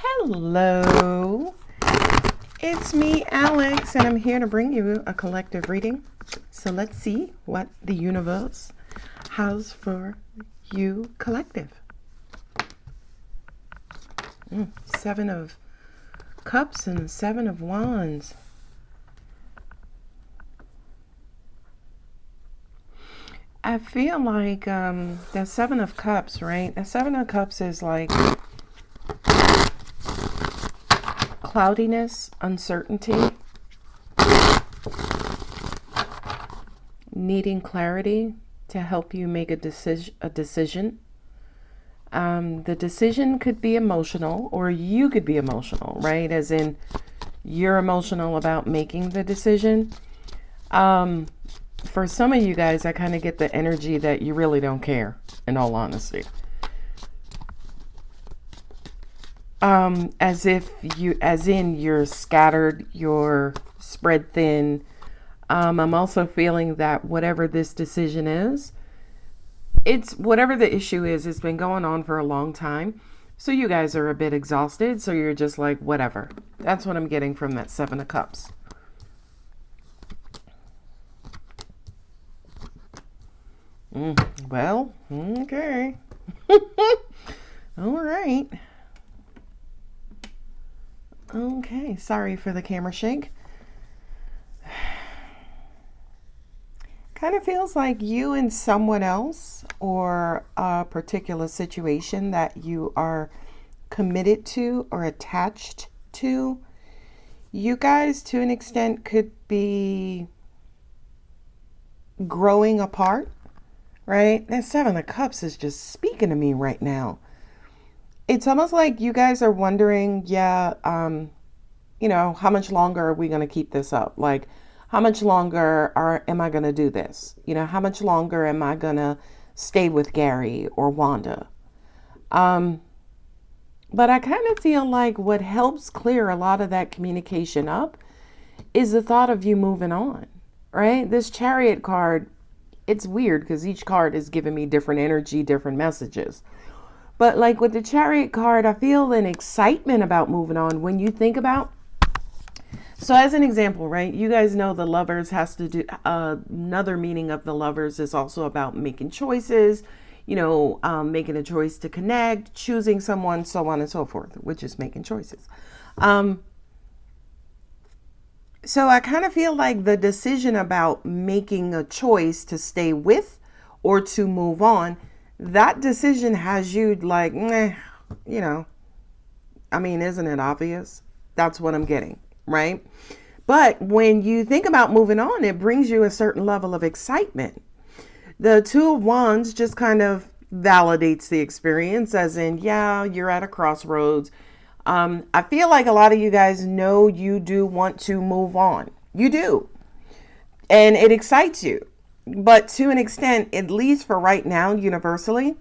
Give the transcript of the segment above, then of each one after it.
Hello, it's me, Alex, and I'm here to bring you a collective reading. So let's see what the universe has for you collective. Seven of Cups and Seven of Wands. I feel like the Seven of Cups, right? The Seven of Cups is like cloudiness, uncertainty, needing clarity to help you make a decision. The decision could be emotional, or you could be emotional, right? As in, you're emotional about making the decision. For some of you guys, I kind of get the energy that you really don't care, in all honesty. As in you're scattered, you're spread thin. I'm also feeling that whatever this decision is, it's whatever the issue is, it's been going on for a long time. So you guys are a bit exhausted. So you're just like, whatever. That's what I'm getting from that Seven of Cups. Well, okay. All right. Okay, sorry for the camera shake. Kind of feels like you and someone else, or a particular situation that you are committed to or attached to. You guys, to an extent, could be growing apart, right? That Seven of Cups is just speaking to me right now. It's almost like you guys are wondering, how much longer are we going to keep this up? Like, how much longer am I going to do this? How much longer am I going to stay with Gary or Wanda? But I kind of feel like what helps clear a lot of that communication up is the thought of you moving on, right? This Chariot card, it's weird because each card is giving me different energy, different messages. But like with the Chariot card, I feel an excitement about moving on when you think about. So as an example, right, you guys know the Lovers has to do, another meaning of the Lovers is also about making choices, making a choice to connect, choosing someone, so on and so forth, which is making choices. So I kind of feel like the decision about making a choice to stay with or to move on, that decision has you like, isn't it obvious? That's what I'm getting, right? But when you think about moving on, it brings you a certain level of excitement. The Two of Wands just kind of validates the experience, as in, you're at a crossroads. I feel like a lot of you guys know you do want to move on. You do. And it excites you. But to an extent, at least for right now, universally,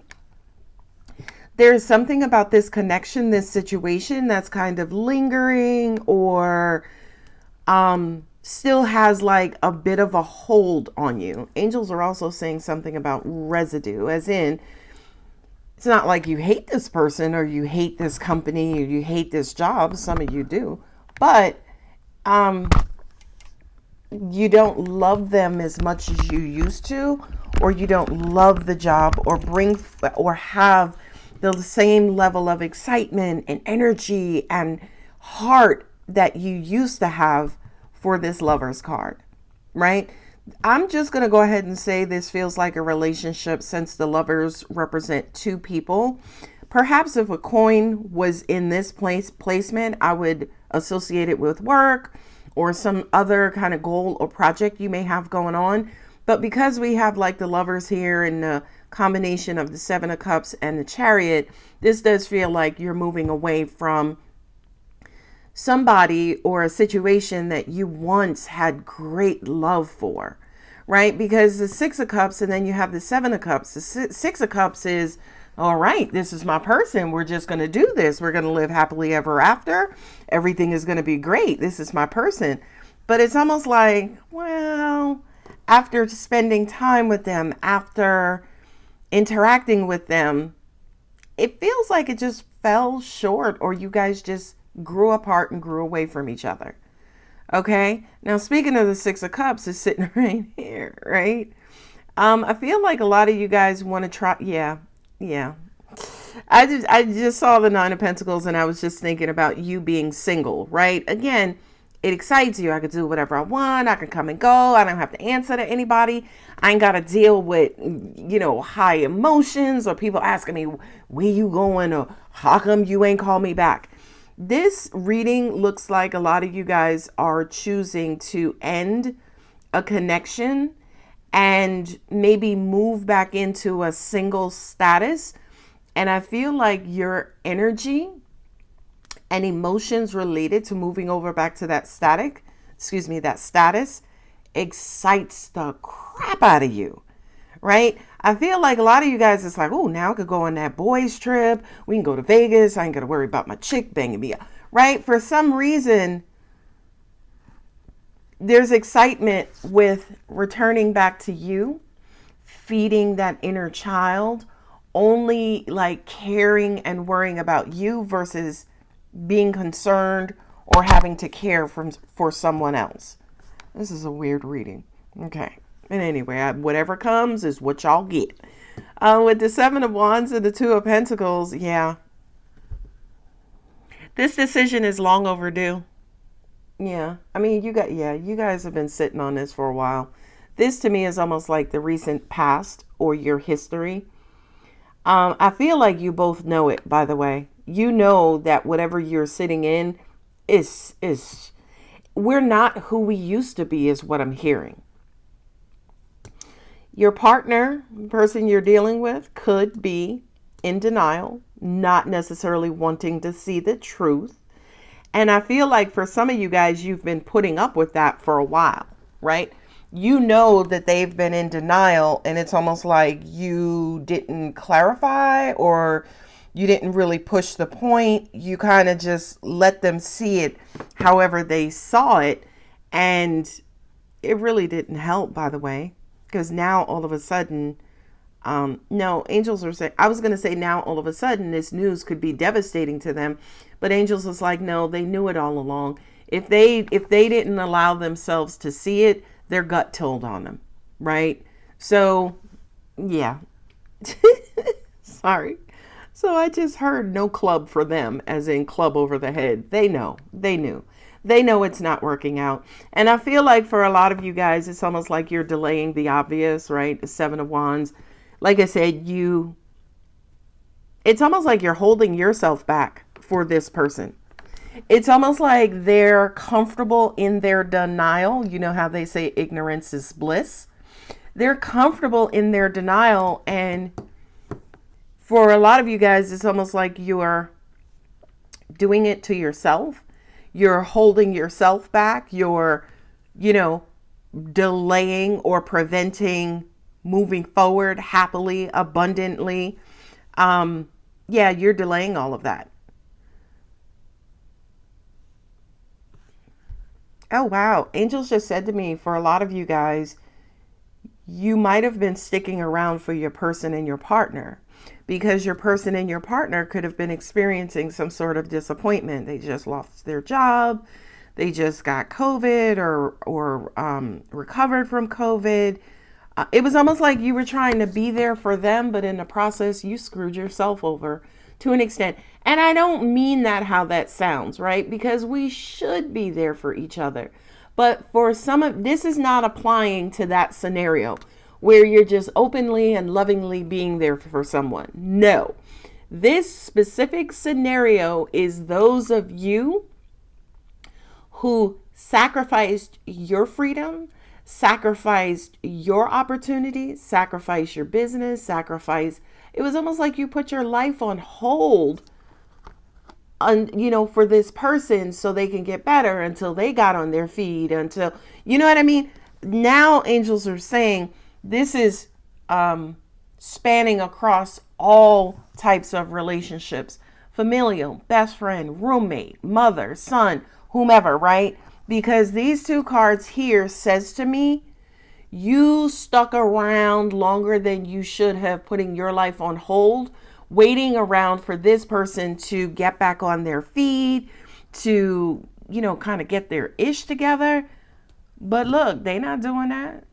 there's something about this connection, this situation that's kind of lingering, or still has like a bit of a hold on you. Angels are also saying something about residue, as in, it's not like you hate this person or you hate this company or you hate this job. Some of you do, but you don't love them as much as you used to, or you don't love the job or have the same level of excitement and energy and heart that you used to have for this Lovers card, right? I'm just going to go ahead and say this feels like a relationship, since the Lovers represent two people. Perhaps if a coin was in this placement, I would associate it with work or some other kind of goal or project you may have going on. But because we have like the Lovers here and the combination of the Seven of Cups and the Chariot, this does feel like you're moving away from somebody or a situation that you once had great love for, right? Because the Six of Cups and then you have the Seven of Cups. The Six of Cups is, all right, this is my person. We're just going to do this. We're going to live happily ever after. Everything is going to be great. This is my person. But it's almost like, well, after spending time with them, after interacting with them, it feels like it just fell short or you guys just grew apart and grew away from each other. Okay. Now, speaking of the Six of Cups is sitting right here, right? I feel like a lot of you guys want to try. Yeah. Yeah. I just saw the Nine of Pentacles and I was just thinking about you being single, right? Again, it excites you. I could do whatever I want. I can come and go. I don't have to answer to anybody. I ain't got to deal with, high emotions or people asking me, where you going? Or how come you ain't call me back? This reading looks like a lot of you guys are choosing to end a connection and maybe move back into a single status. And I feel like your energy and emotions related to moving over back to that that status excites the crap out of you, right? I feel like a lot of you guys, it's like, oh, now I could go on that boys trip. We can go to Vegas. I ain't got to worry about my chick banging me up, right? For some reason, there's excitement with returning back to you, feeding that inner child, only like caring and worrying about you versus being concerned or having to care for someone else. This is a weird reading. Okay. And anyway, whatever comes is what y'all get. With the Seven of Wands and the Two of Pentacles, yeah. This decision is long overdue. Yeah. I mean, you guys have been sitting on this for a while. This to me is almost like the recent past or your history. I feel like you both know it, by the way. You know that whatever you're sitting in is we're not who we used to be, is what I'm hearing. Your partner, the person you're dealing with, could be in denial, not necessarily wanting to see the truth. And I feel like for some of you guys, you've been putting up with that for a while, right? You know that they've been in denial and it's almost like you didn't clarify or you didn't really push the point. You kind of just let them see it however they saw it. And it really didn't help, by the way, because now all of a sudden, no, angels are saying, I was going to say now all of a sudden this news could be devastating to them. But angels was like, no, they knew it all along. If they didn't allow themselves to see it, their gut told on them, right? So, yeah. Sorry. So I just heard no club for them, as in club over the head. They know. They knew. They know it's not working out. And I feel like for a lot of you guys, it's almost like you're delaying the obvious, right? The Seven of Wands. Like I said, it's almost like you're holding yourself back for this person. It's almost like they're comfortable in their denial. You know how they say ignorance is bliss. They're comfortable in their denial. And for a lot of you guys, it's almost like you're doing it to yourself. You're holding yourself back. You're, delaying or preventing moving forward happily, abundantly. You're delaying all of that. Oh, wow. Angels just said to me, for a lot of you guys, you might have been sticking around for your person and your partner because your person and your partner could have been experiencing some sort of disappointment. They just lost their job. They just got COVID or recovered from COVID. It was almost like you were trying to be there for them, but in the process, you screwed yourself over to an extent. And I don't mean that how that sounds, right? Because we should be there for each other. But for this is not applying to that scenario where you're just openly and lovingly being there for someone. No, this specific scenario is those of you who sacrificed your freedom, sacrificed your opportunities, sacrificed your business, it was almost like you put your life on hold for this person so they can get better until they got on their feet, until, you know what I mean? Now angels are saying this is spanning across all types of relationships, familial, best friend, roommate, mother, son, whomever, right? Because these two cards here says to me, you stuck around longer than you should have, putting your life on hold waiting around for this person to get back on their feet, to, kind of get their ish together. But look, they not doing that.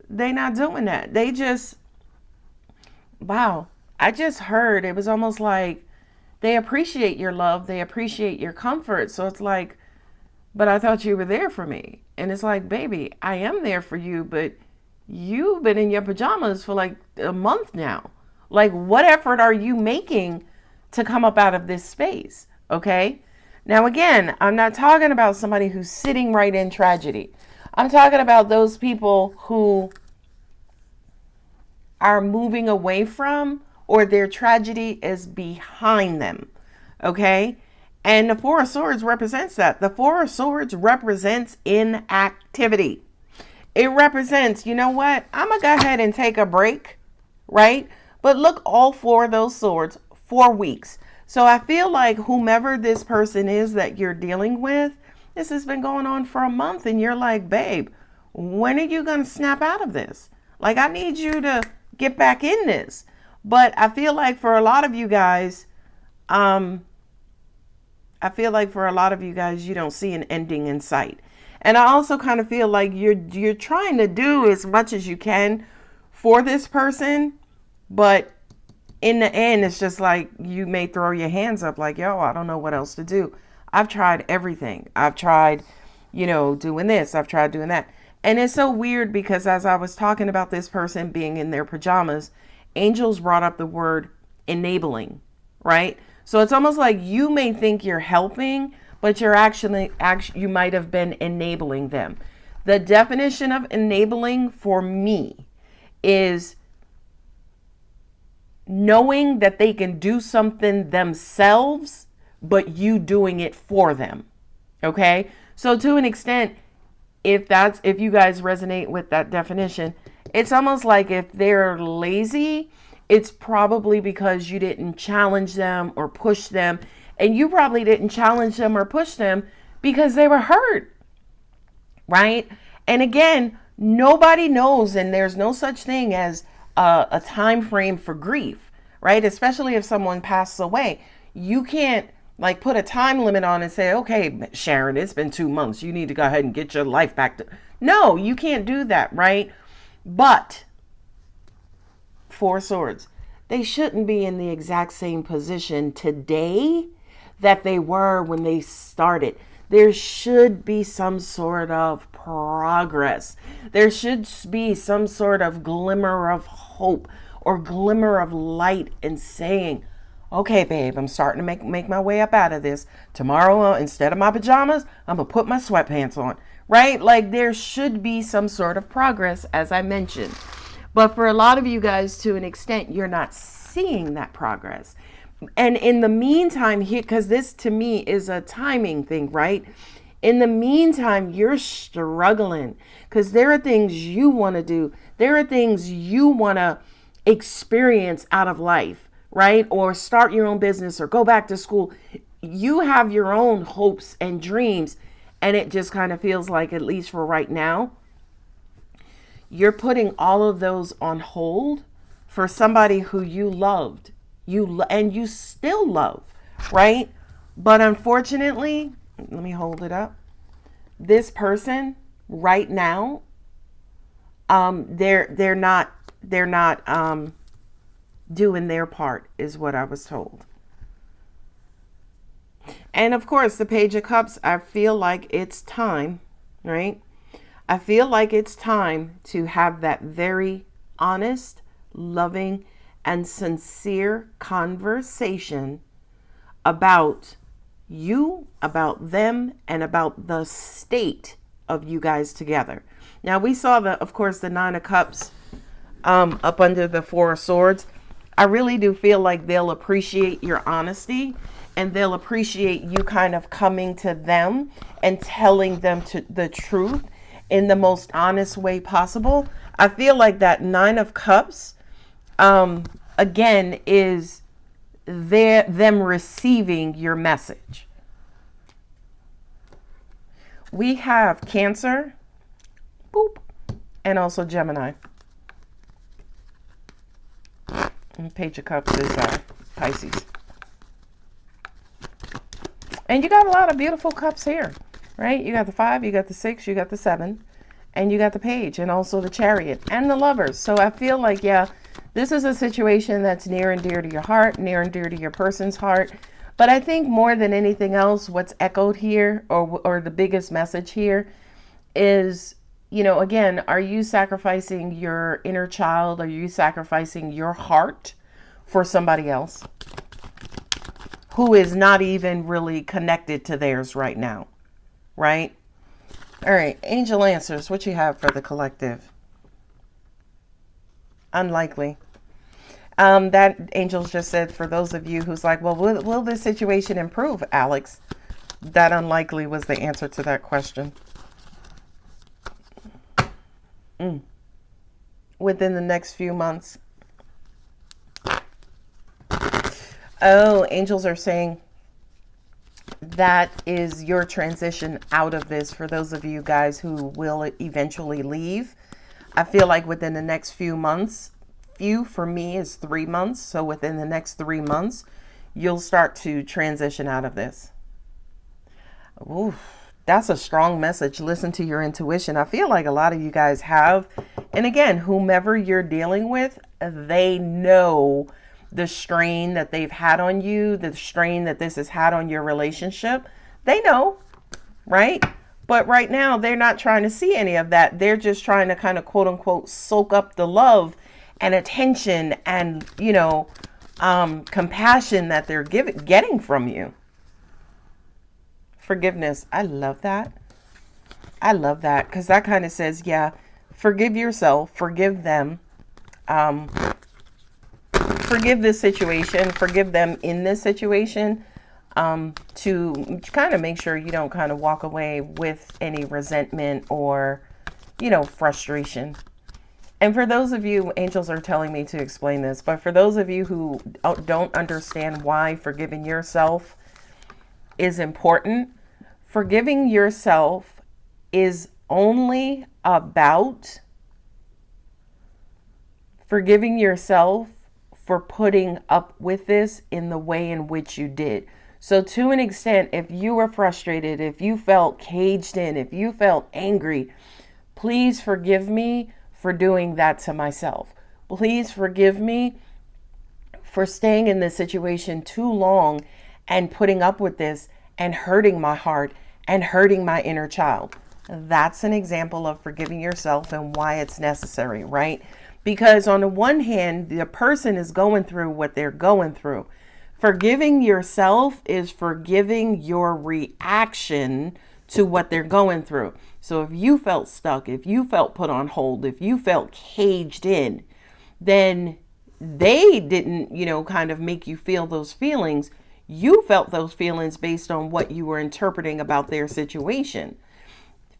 They not doing that. They just, wow. I just heard it was almost like they appreciate your love. They appreciate your comfort. So it's like, but I thought you were there for me. And it's like, baby, I am there for you, but you've been in your pajamas for like a month now. Like, what effort are you making to come up out of this space? Okay. Now, again, I'm not talking about somebody who's sitting right in tragedy. I'm talking about those people who are moving away from, or their tragedy is behind them. Okay. And the Four of Swords represents that. The Four of Swords represents inactivity. It represents, you know what? I'm going to go ahead and take a break, right? But look, all four of those swords, 4 weeks. So I feel like whomever this person is that you're dealing with, this has been going on for a month and you're like, babe, when are you going to snap out of this? Like, I need you to get back in this. But I feel like for a lot of you guys, you don't see an ending in sight. And I also kind of feel like you're trying to do as much as you can for this person, but in the end, it's just like you may throw your hands up like, yo, I don't know what else to do. I've tried everything. I've tried, doing this. I've tried doing that. And it's so weird because as I was talking about this person being in their pajamas, angels brought up the word enabling, right? So it's almost like you may think you're helping, but you're actually you might have been enabling them. The definition of enabling for me is knowing that they can do something themselves, but you doing it for them. Okay? So to an extent, if you guys resonate with that definition, it's almost like if they're lazy, it's probably because you didn't challenge them or push them. And you probably didn't challenge them or push them because they were hurt, right? And again, nobody knows, and there's no such thing as a time frame for grief, right? Especially if someone passes away. You can't like put a time limit on and say, okay, Sharon, it's been 2 months. You need to go ahead and get your life back. No, you can't do that, right? But Four Swords, they shouldn't be in the exact same position today that they were when they started. There should be some sort of progress. There should be some sort of glimmer of hope or glimmer of light in saying, okay, babe, I'm starting to make my way up out of this. Tomorrow, instead of my pajamas, I'm going to put my sweatpants on, right? Like there should be some sort of progress, as I mentioned. But for a lot of you guys, to an extent, you're not seeing that progress. And in the meantime, here, because this to me is a timing thing, right? In the meantime, you're struggling because there are things you want to do. There are things you want to experience out of life, right? Or start your own business or go back to school. You have your own hopes and dreams. And it just kind of feels like, at least for right now, you're putting all of those on hold for somebody who you loved. And you still love, right? But unfortunately, let me hold it up. This person right now, they're not doing their part, is what I was told. And of course, the Page of Cups, I feel like it's time, right? I feel like it's time to have that very honest, loving, and sincere conversation about you, about them, and about the state of you guys together. Now, we saw, of course, the Nine of Cups up under the Four of Swords. I really do feel like they'll appreciate your honesty, and they'll appreciate you kind of coming to them and telling them the truth in the most honest way possible. I feel like that Nine of Cups, again, is them receiving your message. We have Cancer, boop, and also Gemini. And Page of Cups is Pisces. And you got a lot of beautiful cups here, right? You got the 5, you got the 6, you got the 7, and you got the Page, and also the Chariot and the Lovers. So I feel like, yeah, this is a situation that's near and dear to your heart, near and dear to your person's heart. But I think more than anything else, what's echoed here, or the biggest message here is, you know, again, are you sacrificing your inner child? Are you sacrificing your heart for somebody else who is not even really connected to theirs right now, right? All right, angel answers. What you have for the collective? Unlikely. That angels just said, for those of you who's like, well, will this situation improve, Alex? That unlikely was the answer to that question. Within the next few months. Oh, angels are saying that is your transition out of this for those of you guys who will eventually leave. I feel like within the next few months, few for me is 3 months. So within the next 3 months, you'll start to transition out of this. Ooh, that's a strong message. Listen to your intuition. I feel like a lot of you guys have. And again, whomever you're dealing with, they know the strain that they've had on you, the strain that this has had on your relationship. They know, right? But right now, they're not trying to see any of that. They're just trying to kind of, quote unquote, soak up the love and attention and, you know, compassion that they're getting from you. Forgiveness. I love that. I love that, because that kind of says, yeah, forgive yourself, forgive them. Forgive this situation, forgive them in this situation, to kind of make sure you don't kind of walk away with any resentment or, you know, frustration. And for those of you, angels are telling me to explain this, but for those of you who don't understand why forgiving yourself is important, forgiving yourself is only about forgiving yourself for putting up with this in the way in which you did. So to an extent, if you were frustrated, if you felt caged in, if you felt angry, please forgive me for doing that to myself. Please forgive me for staying in this situation too long and putting up with this and hurting my heart and hurting my inner child. That's an example of forgiving yourself and why it's necessary, right? Because on the one hand, the person is going through what they're going through. Forgiving yourself is forgiving your reaction to what they're going through. So if you felt stuck, if you felt put on hold, if you felt caged in, then they didn't, you know, kind of make you feel those feelings. You felt those feelings based on what you were interpreting about their situation.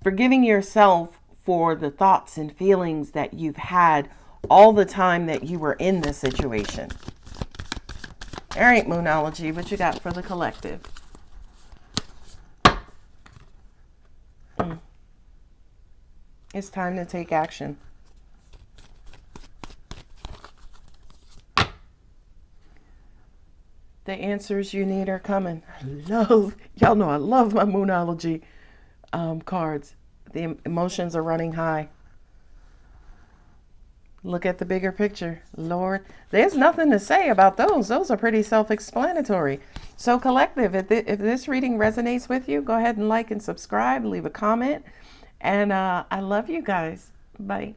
Forgiving yourself for the thoughts and feelings that you've had all the time that you were in this situation. All right, Moonology, what you got for the collective? It's time to take action. The answers you need are coming. Y'all know I love my Moonology cards. The emotions are running high. Look at the bigger picture. Lord, there's nothing to say about those. Those are pretty self-explanatory. So collective, if this reading resonates with you, go ahead and like and subscribe, leave a comment. And I love you guys. Bye.